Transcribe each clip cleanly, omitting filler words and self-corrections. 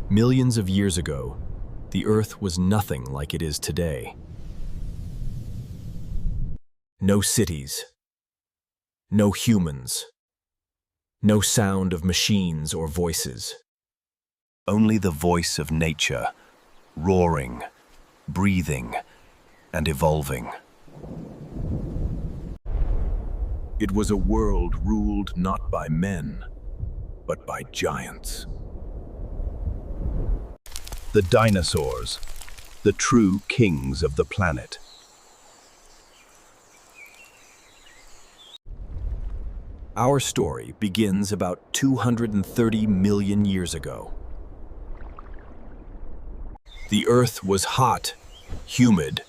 Millions of years ago, the Earth was nothing like it is today. No cities, no humans, no sound of machines or voices. Only the voice of nature, roaring, breathing, and evolving. It was a world ruled not by men, but by giants. The dinosaurs, the true kings of the planet. Our story begins about 230 million years ago. The Earth was hot, humid,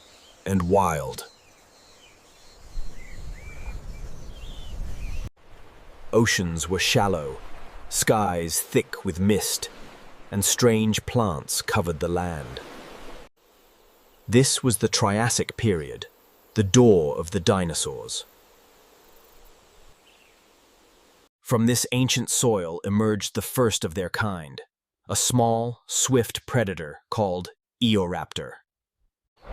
and wild. Oceans were shallow, skies thick with mist, and strange plants covered the land. This was the Triassic period, the dawn of the dinosaurs. From this ancient soil emerged the first of their kind, a small, swift predator called Eoraptor.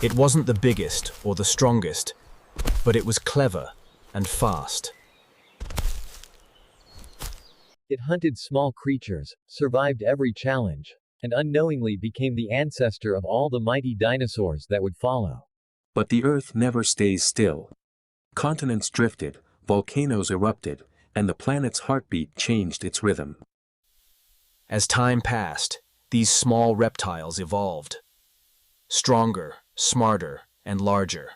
It wasn't the biggest or the strongest, but it was clever and fast. It hunted small creatures, survived every challenge, and unknowingly became the ancestor of all the mighty dinosaurs that would follow. But the Earth never stays still. Continents drifted, volcanoes erupted, and the planet's heartbeat changed its rhythm. As time passed, these small reptiles evolved. Stronger, smarter, and larger.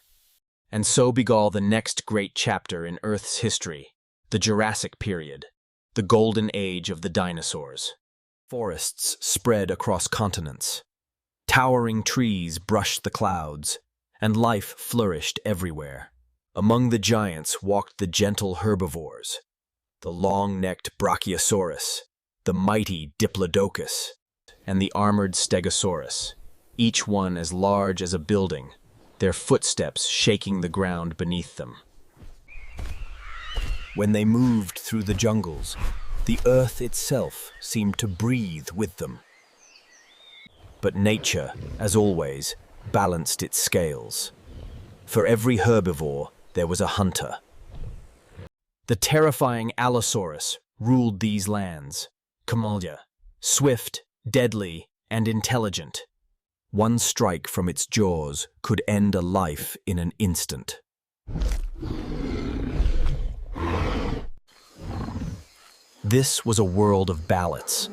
And so began the next great chapter in Earth's history, the Jurassic period, the golden age of the dinosaurs. Forests spread across continents. Towering trees brushed the clouds, and life flourished everywhere. Among the giants walked the gentle herbivores, the long-necked Brachiosaurus, the mighty Diplodocus, and the armored Stegosaurus, each one as large as a building, their footsteps shaking the ground beneath them. When they moved through the jungles, the earth itself seemed to breathe with them. But nature, as always, balanced its scales. For every herbivore, there was a hunter. The terrifying Allosaurus ruled these lands, Camellia, swift, deadly, and intelligent. One strike from its jaws could end a life in an instant. This was a world of balance,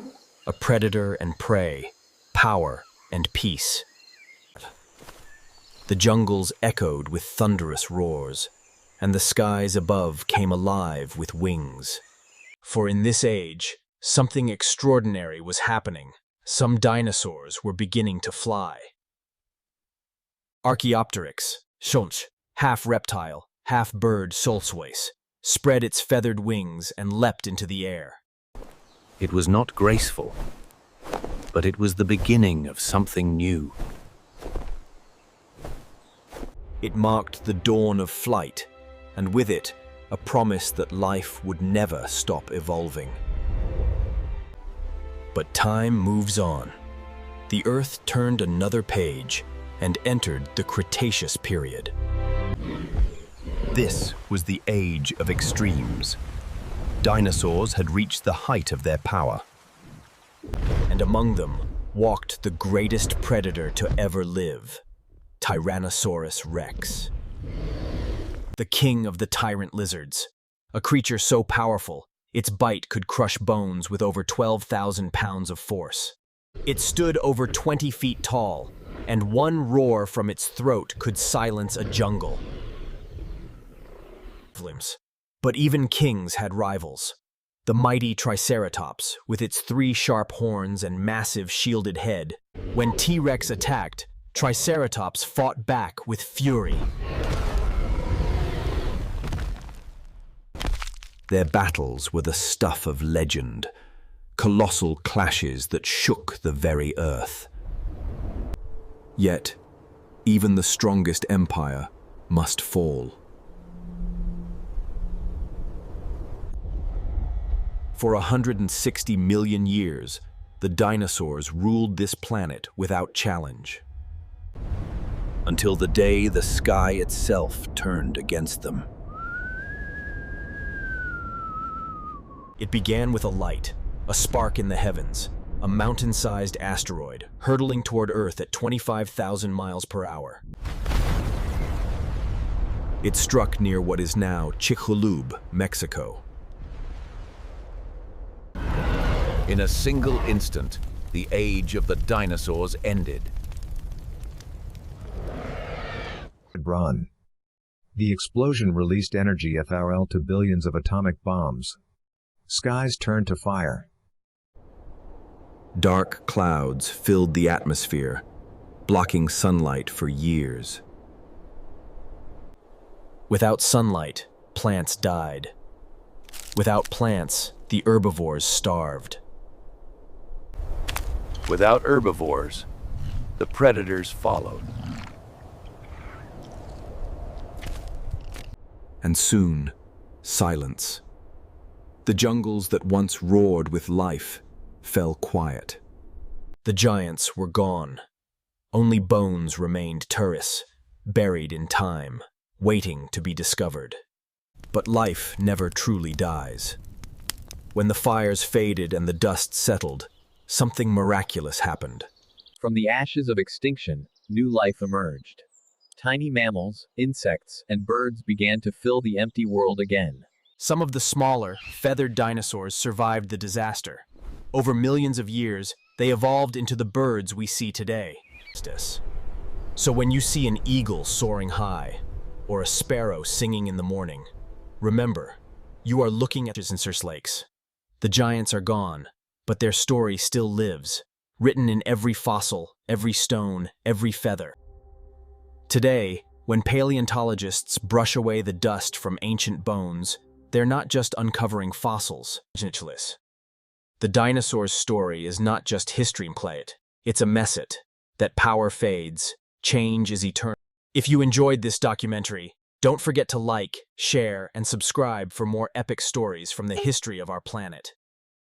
a predator and prey, power and peace. The jungles echoed with thunderous roars, and the skies above came alive with wings. For in this age, something extraordinary was happening. Some dinosaurs were beginning to fly. Archaeopteryx, Schunch, half reptile, half bird Solswace, spread its feathered wings and leapt into the air. It was not graceful, but it was the beginning of something new. It marked the dawn of flight, and with it, a promise that life would never stop evolving. But time moves on. The Earth turned another page and entered the Cretaceous period. This was the age of extremes. Dinosaurs had reached the height of their power. And among them walked the greatest predator to ever live, Tyrannosaurus Rex. The king of the tyrant lizards, a creature so powerful, its bite could crush bones with over 12,000 pounds of force. It stood over 20 feet tall, and one roar from its throat could silence a jungle. But even kings had rivals. The mighty Triceratops, with its 3 sharp horns and massive shielded head. When T-Rex attacked, Triceratops fought back with fury. Their battles were the stuff of legend, colossal clashes that shook the very earth. Yet, even the strongest empire must fall. For 160 million years, the dinosaurs ruled this planet without challenge. Until the day the sky itself turned against them. It began with a light, a spark in the heavens, a mountain-sized asteroid hurtling toward Earth at 25,000 miles per hour. It struck near what is now Chicxulub, Mexico. In a single instant, the age of the dinosaurs ended. Run. The explosion released energy FRL to billions of atomic bombs. Skies turned to fire. Dark clouds filled the atmosphere, blocking sunlight for years. Without sunlight, plants died. Without plants, the herbivores starved. Without herbivores, the predators followed. And soon, silence. The jungles that once roared with life fell quiet. The giants were gone. Only bones remained terrace, buried in time, waiting to be discovered. But life never truly dies. When the fires faded and the dust settled, something miraculous happened. From the ashes of extinction, new life emerged. Tiny mammals, insects, and birds began to fill the empty world again. Some of the smaller, feathered dinosaurs survived the disaster. Over millions of years, they evolved into the birds we see today. So when you see an eagle soaring high, or a sparrow singing in the morning, remember, you are looking at Dinosaurs lakes. The giants are gone, but their story still lives, written in every fossil, every stone, every feather. Today, when paleontologists brush away the dust from ancient bones, they're not just uncovering fossils. The dinosaur's story is not just history play it. It's a message that power fades, change is eternal. If you enjoyed this documentary, don't forget to like, share, and subscribe for more epic stories from the history of our planet.